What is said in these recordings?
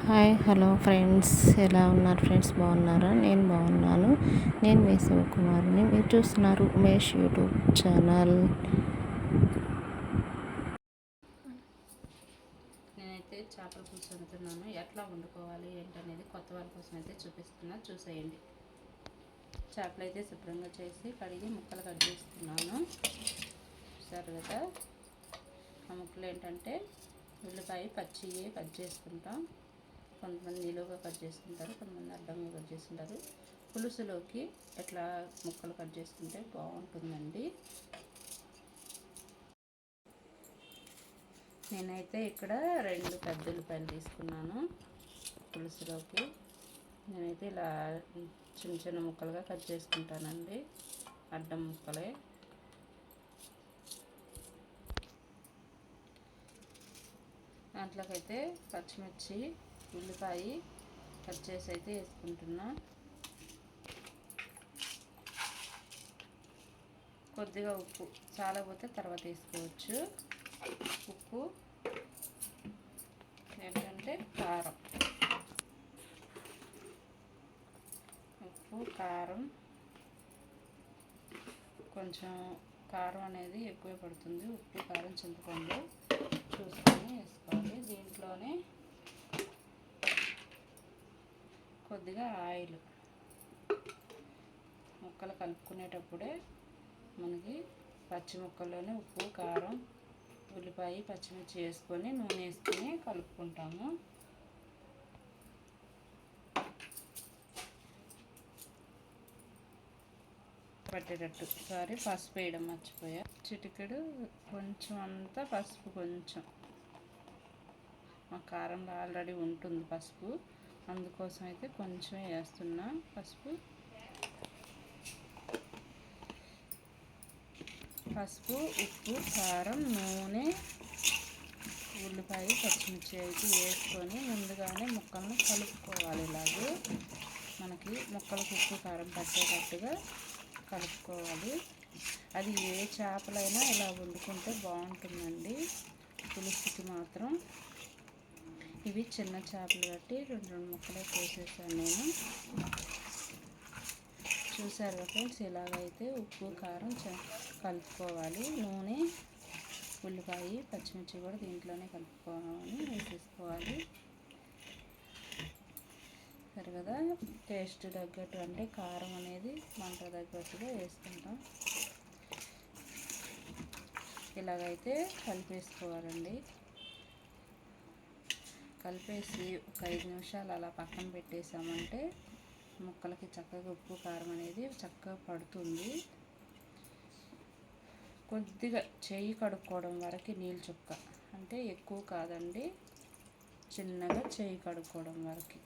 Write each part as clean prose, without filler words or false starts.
Hi hello friends, ఎలా ఉన్నారు friends? బాగున్నారా? నేను బాగున్నాను. నేను మీ శివకుమార్ని. మీరు చూస్తున్నారు ఉమేష్ యూట్యూబ్ ఛానల్. నేనైతే చేపల పులుసు వండుతున్నాను. ఎట్లా వండుకోవాలి ఏంటనేది కొత్త వాళ్ళ కోసం అయితే చూపిస్తున్నా, చూసేయండి. చేపలు అయితే శుభ్రంగా చేసి కడిగి ముక్కలు కట్ చేస్తున్నాను. చూసారు కదా, ఆ ముక్కలు ఏంటంటే ఉల్లిపాయ పచ్చి కట్ చేసుకుంటాం. కొంతమంది నిలువుగా కట్ చేసుకుంటారు, కొంతమంది అడ్డంగా కట్ చేసుకుంటారు. పులుసులోకి ఎట్లా ముక్కలు కట్ చేసుకుంటే బాగుంటుందండి. నేనైతే ఇక్కడ 2 పెద్ద ఉల్లిపాయలు తీసుకున్నాను. పులుసులోకి నేనైతే ఇలా చిన్న చిన్న ముక్కలుగా కట్ చేసుకుంటానండి, అడ్డం ముక్కలే. దాంట్లోకైతే పచ్చిమిర్చి, ఉల్లిపాయ కట్ చేసి అయితే వేసుకుంటున్నా. కొద్దిగా ఉప్పు, చాలా పోతే తర్వాత వేసుకోవచ్చు. ఉప్పు ఏంటంటే కారం, ఉప్పు కారం, కొంచెం కారం అనేది ఎక్కువ పడుతుంది. ఉప్పు కారం చింతపండు చూసుకొని వేసుకోవాలి. దీంట్లోనే కొద్దిగా ఆయిల్, ముక్కలు కలుపుకునేటప్పుడే మనకి పచ్చి ముక్కల్లోనే ఉప్పు కారం ఉల్లిపాయ పచ్చిమిర్చి వేసుకొని నూనె వేసుకొని కలుపుకుంటాము. పట్టేటట్టు. పసుపు వేయడం మర్చిపోయా. చిటికెడు కొంచెం అంతా పసుపు, కొంచెం మా కారంలో ఆల్రెడీ ఉంటుంది పసుపు, అందుకోసం అయితే కొంచెం వేస్తున్నా పసుపు. పసుపు, ఉప్పు, కారం, నూనె, ఉల్లిపాయ పచ్చిమిర్చి అయితే వేసుకొని ముందుగానే ముక్కలను కలుపుకోవాలి. ఇలాగే మనకి ముక్కలకు ఉప్పు కారం పట్టేటట్టుగా కలుపుకోవాలి. అది ఏ చేపలైనా ఇలా వండుకుంటే బాగుంటుందండి. పులుసుకి మాత్రం ఇవి చిన్న చేపలు బట్టి 2 ముక్కలే కోసేసాను నేను. చూసారు ఫ్రెండ్స్, ఇలాగైతే ఉప్పు కారం కలుపుకోవాలి. నూనె ఉల్లిపాయ పచ్చిమిర్చి కూడా దీంట్లోనే కలుపుకోవాలి, వేసేసుకోవాలి. సరే కదా, టేస్ట్ తగ్గట్టు అంటే కారం అనేది మంట తగ్గట్టుగా వేసుకుంటాం. ఇలాగైతే కలిపేసుకోవాలండి. కలిపేసి ఒక 5 నిమిషాలు అలా పక్కన పెట్టేసామంటే ముక్కలకి చక్కగా ఉప్పు కారం అనేది చక్కగా పడుతుంది. కొద్దిగా చెయ్యి కడుక్కోవడం వరకు నీళ్ళు చుక్క, అంటే ఎక్కువ కాదండి, చిన్నగా చెయ్యి కడుక్కోవడం వరకు.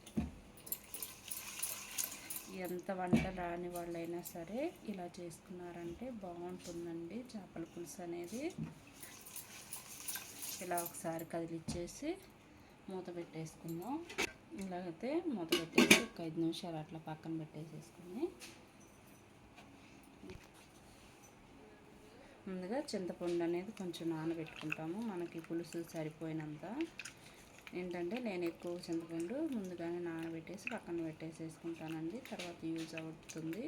ఎంత వంట రాని వాళ్ళైనా సరే ఇలా చేసుకున్నారంటే బాగుంటుందండి చేపల పులుసు అనేది. ఇలా ఒకసారి కదిలిచ్చేసి మూత పెట్టేసుకుందాం. ఇలాగైతే మూత పెట్టేసి ఒక 5 నిమిషాలు అట్లా పక్కన పెట్టేసేసుకుని ముందుగా చింతపండు అనేది కొంచెం నానబెట్టుకుంటాము, మనకి పులుసు సరిపోయినంత. ఏంటంటే నేను ఎక్కువ చింతపండు ముందుగానే నానబెట్టేసి పక్కన పెట్టేసేసుకుంటానండి, తర్వాత యూజ్ అవుతుంది.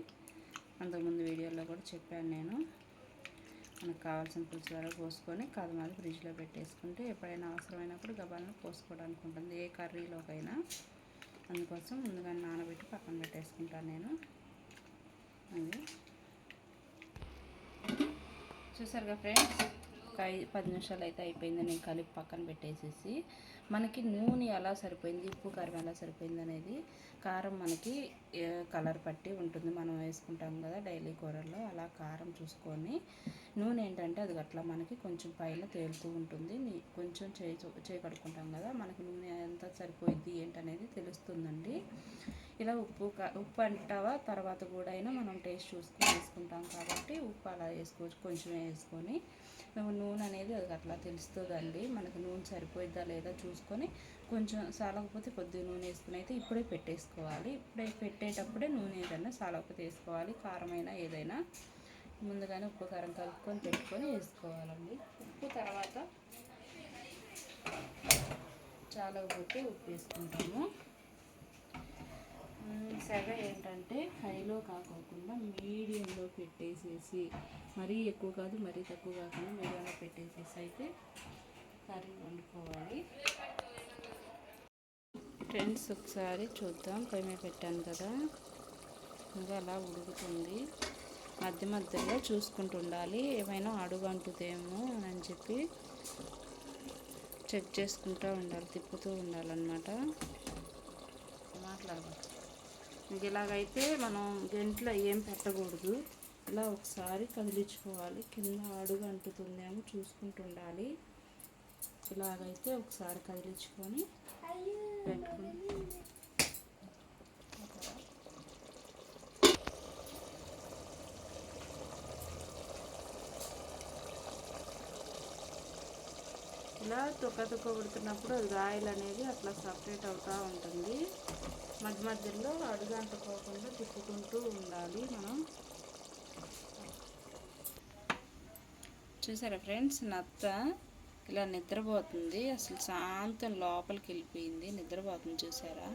అంతకుముందు వీడియోలో కూడా చెప్పాను నేను. మనకు కావాల్సిన పులుసు వరకు పోసుకొని కదమాది ఫ్రిడ్జ్లో పెట్టేసుకుంటే ఎప్పుడైనా అవసరమైనప్పుడు గబాలను పోసుకోవడానికి ఉంటుంది, ఏ కర్రీలోకైనా. అందుకోసం ముందుగా నానబెట్టి పక్కన పెట్టేసుకుంటాను నేను. అది చూసారుగా ఫ్రెండ్స్, ఒక 10 నిమిషాలు అయితే అయిపోయింది. నేను కలిపి పక్కన పెట్టేసేసి మనకి నూనె ఎలా సరిపోయింది, ఉప్పు కారం ఎలా సరిపోయింది అనేది, కారం మనకి కలర్ పట్టి ఉంటుంది, మనం వేసుకుంటాం కదా డైలీ కూరల్లో. అలా కారం చూసుకొని నూనె ఏంటంటే అది అట్లా మనకి కొంచెం పైన తేలుతూ ఉంటుంది. కొంచెం చేయి కడుక్కుంటాం కదా, మనకి నూనె ఎంత సరిపోయింది ఏంటనేది తెలుస్తుందండి. ఇలా ఉప్పు అంటావా తర్వాత కూడా అయినా మనం టేస్ట్ చూసుకొని వేసుకుంటాం కాబట్టి ఉప్పు అలా వేసుకోవచ్చు, కొంచెం వేసుకొని. నూనె అనేది అది అట్లా తెలుస్తుందండి, మనకు నూనె సరిపోయిద్దా లేదా చూసుకొని కొంచెం సాలకపోతే కొద్దిగా నూనె వేసుకుని అయితే ఇప్పుడే పెట్టేసుకోవాలి. ఇప్పుడే పెట్టేటప్పుడే నూనె ఏదైనా సాలకపోతే వేసుకోవాలి. కారమైనా ఏదైనా ముందుగానే ఉప్పు కారం కలుపుకొని పెట్టుకొని వేసుకోవాలండి. ఉప్పు తర్వాత చాలా పెట్టి ఉప్పు వేసుకుంటాము. సెగ ఏంటంటే హైలో కాకోకుండా మీడియంలో పెట్టేసేసి, మరీ ఎక్కువ కాదు మరీ తక్కువ కాకుండా మీడియంలో పెట్టేసేసి అయితే కర్రీ వండుకోవాలి. ఫ్రెండ్స్ ఒకసారి చూద్దాం. పొయ్యి మీద పెట్టాను కదా, ఇంకా అలా ఉడుకుతుంది. మధ్య మధ్యలో చూసుకుంటూ ఉండాలి, ఏమైనా అడుగు అంటుదేమో అని చెప్పి చెక్ చేసుకుంటూ ఉండాలి, తిప్పుతూ ఉండాలన్నమాట. మాట్లాడదాం. ఇంక ఇలాగైతే మనం గంటలో ఏం పెట్టకూడదు, ఇలా ఒకసారి కదిలించుకోవాలి. కింద అడుగు అంటుతుందేమో చూసుకుంటూ ఉండాలి. ఇలాగైతే ఒకసారి కదిలించుకొని పెట్టుకుని ఇలా తుక్క ఉడుతున్నప్పుడు ఆయిల్ అనేది అట్లా సపరేట్ అవుతూ ఉంటుంది. మధ్య మధ్యలో అడుగు అంటుకోకుండా తిప్పుకుంటూ ఉండాలి మనం. చూసారా ఫ్రెండ్స్, నత్త ఇలా నిద్రపోతుంది. అసలు శాంతం లోపలికి వెళ్ళిపోయింది, నిద్రపోతుంది. చూసారా?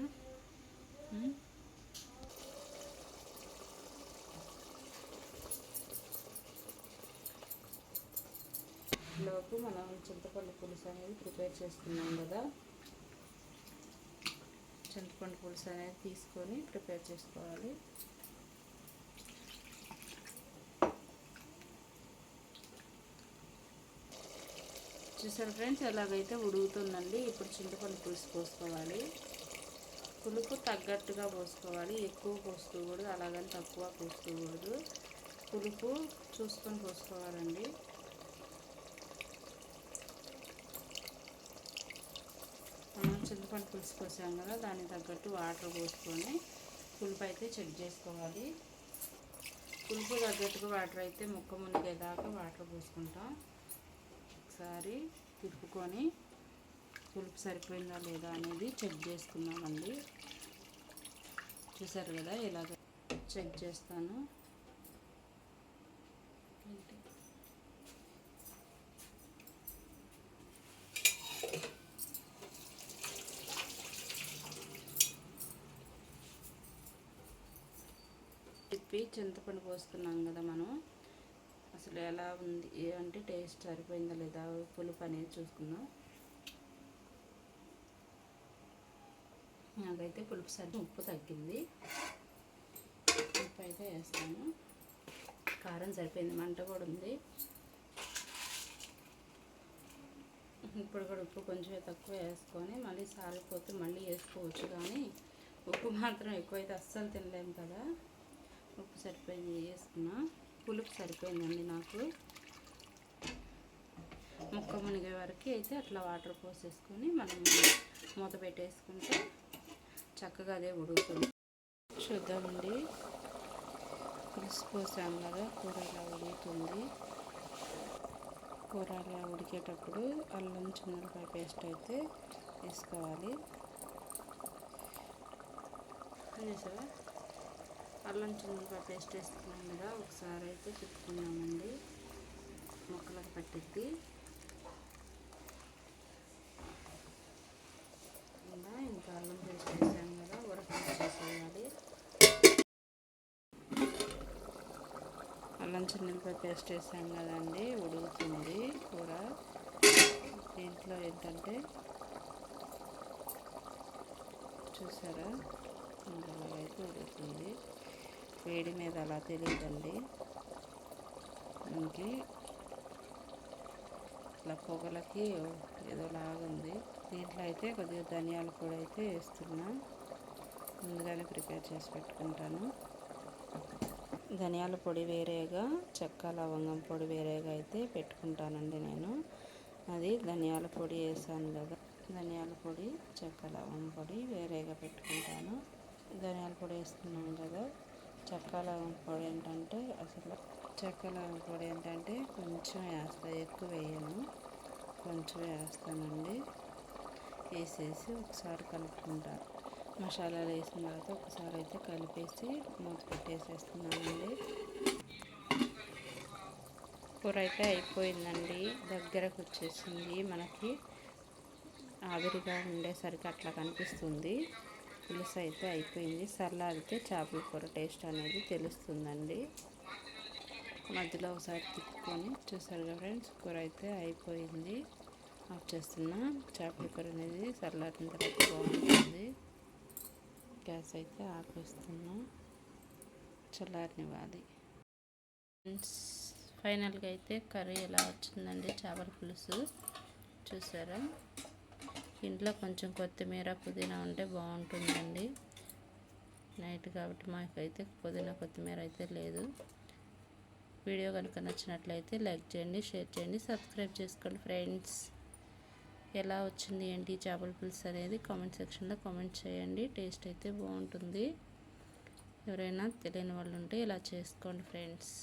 లోపు మనం చింతపండు పులుసు అనేది ప్రిపేర్ చేసుకున్నాం కదా, చింతపండు పులుసు అనేది తీసుకొని ప్రిపేర్ చేసుకోవాలి. చూసారు ఫ్రెండ్స్, ఎలాగైతే ఉడుకుతుందండి. ఇప్పుడు చింతపండు పులుసు పోసుకోవాలి. పులుపు తగ్గట్టుగా పోసుకోవాలి, ఎక్కువ పోసుకోకూడదు, అలాగని తక్కువ పోసుకోకూడదు. పులుపు చూసుకొని పోసుకోవాలండి. మనం చింతపండు పులుసు పోసాం కదా, దానికి తగ్గట్టు వాటర్ పోసుకొని పులుపు అయితే చెక్ చేసుకోవాలి. పులుపు తగ్గట్టుగా వాటర్ అయితే ముక్క మునిగేదాకా వాటర్ పోసుకుంటాం. ఒకసారి తిప్పుకొని పులుపు సరిపోయిందా లేదా అనేది చెక్ చేసుకున్నామండి. చూసారు కదా, ఇలాగ చెక్ చేస్తాను. తిప్పి చింతపండు పోసుకున్నాం కదా మనం, అసలు ఎలా ఉంది అంటే టేస్ట్ సరిపోయిందా లేదా పులుపు అనేది చూసుకుందాం. నాకైతే పులుపు ఉప్పు తగ్గింది. ఉప్పు అయితే వేస్తాను. కారం సరిపోయింది, మంట కూడా ఉంది. ఇప్పుడు కూడా ఉప్పు కొంచెం తక్కువ వేసుకొని మళ్ళీ సారిపోతే మళ్ళీ వేసుకోవచ్చు, కానీ ఉప్పు మాత్రం ఎక్కువైతే అస్సలు తినలేము కదా. ఉప్పు సరిపోయింది వేసుకున్నా. పులుపు సరిపోయిందండి నాకు. ముక్క మునిగే వరకు అయితే అట్లా వాటర్ పోసేసుకొని మనం మూత పెట్టేసుకుంటే చక్కగా అదే ఉడుకుతుంది. చూద్దామండి, పులుసు పోసాం కదా, కూర ఇలా ఉడుకుతుంది. కూర అలా ఉడికేటప్పుడు అల్లం చిన్నపాయ పేస్ట్ అయితే వేసుకోవాలి. వేసావా? అల్లం చిన్నపాయ పేస్ట్ వేసుకున్నాం కదా, ఒకసారి అయితే తిప్పుకున్నామండి. ముక్కలకు పట్టిద్ది. ఇంకా అల్లం పేస్ట్ వేసాం కదా, ఉడకనిచ్చేసేయాలి. అల్లం చిన్నపాయ పేస్ట్ వేసాం కదండి, ఉడుకుతుంది కూర. దీంట్లో ఏంటంటే చూసారా, అయితే ఉడుకుతుంది. వేడి మీద అలా తెలియదండి మనకి, ఇట్లా పొగలకి ఏదో లాగుంది. దీంట్లో అయితే కొద్దిగా ధనియాల పొడి అయితే వేస్తున్నా, ముందుగానే ప్రిపేర్ చేసి పెట్టుకుంటాను. ధనియాల పొడి వేరేగా, చెక్క లవంగం పొడి వేరేగా అయితే పెట్టుకుంటానండి నేను. అది ధనియాల పొడి వేసాను కదా, ధనియాల పొడి చెక్క లవంగం పొడి వేరేగా పెట్టుకుంటాను. ధనియాల పొడి వేస్తున్నాను కదా, చెక్క లవంగం పొడి ఏంటంటే కొంచెం వేస్తాను, ఎక్కువ వేయను, కొంచెం వేస్తానండి. వేసేసి ఒకసారి కలుపుకుంటాను. మసాలాలు వేసిన తర్వాత ఒకసారి అయితే కలిపేసి మూత పెట్టేసేస్తున్నానండి. కూర అయితే అయిపోయిందండి, దగ్గరకు వచ్చేసింది మనకి. ఆవిరిగా ఉండేసరికి అట్లా కనిపిస్తుంది. పులుసు అయితే అయిపోయింది. చల్లారితే చేపల కూర టేస్ట్ అనేది తెలుస్తుందండి. మధ్యలో ఒకసారి తిప్పుకొని చూసారు కదా ఫ్రెండ్స్, కూర అయితే అయిపోయింది. ఆఫ్ చేస్తున్నా. చేపల కూర అనేది చల్లారిన తర్వాత బాగుంటుంది. గ్యాస్ అయితే ఆపేస్తున్నా, చల్లారనివ్వాలి. ఫ్రెండ్స్ ఫైనల్గా అయితే కర్రీ ఎలా వచ్చిందండి, చేపల పులుసు చూసారా. ఇంట్లో కొంచెం కొత్తిమీర పుదీనా ఉంటే బాగుంటుందండి. నైట్ కాబట్టి మాకైతే పుదీనా కొత్తిమీర అయితే లేదు. వీడియో కనుక నచ్చినట్లయితే లైక్ చేయండి, షేర్ చేయండి, సబ్స్క్రైబ్ చేసుకోండి ఫ్రెండ్స్. ఎలా వచ్చింది ఏంటి చేపల పులుసు అనేది కామెంట్ సెక్షన్లో కామెంట్ చేయండి. టేస్ట్ అయితే బాగుంటుంది. ఎవరైనా తెలియని వాళ్ళు ఉంటే ఇలా చేసుకోండి ఫ్రెండ్స్.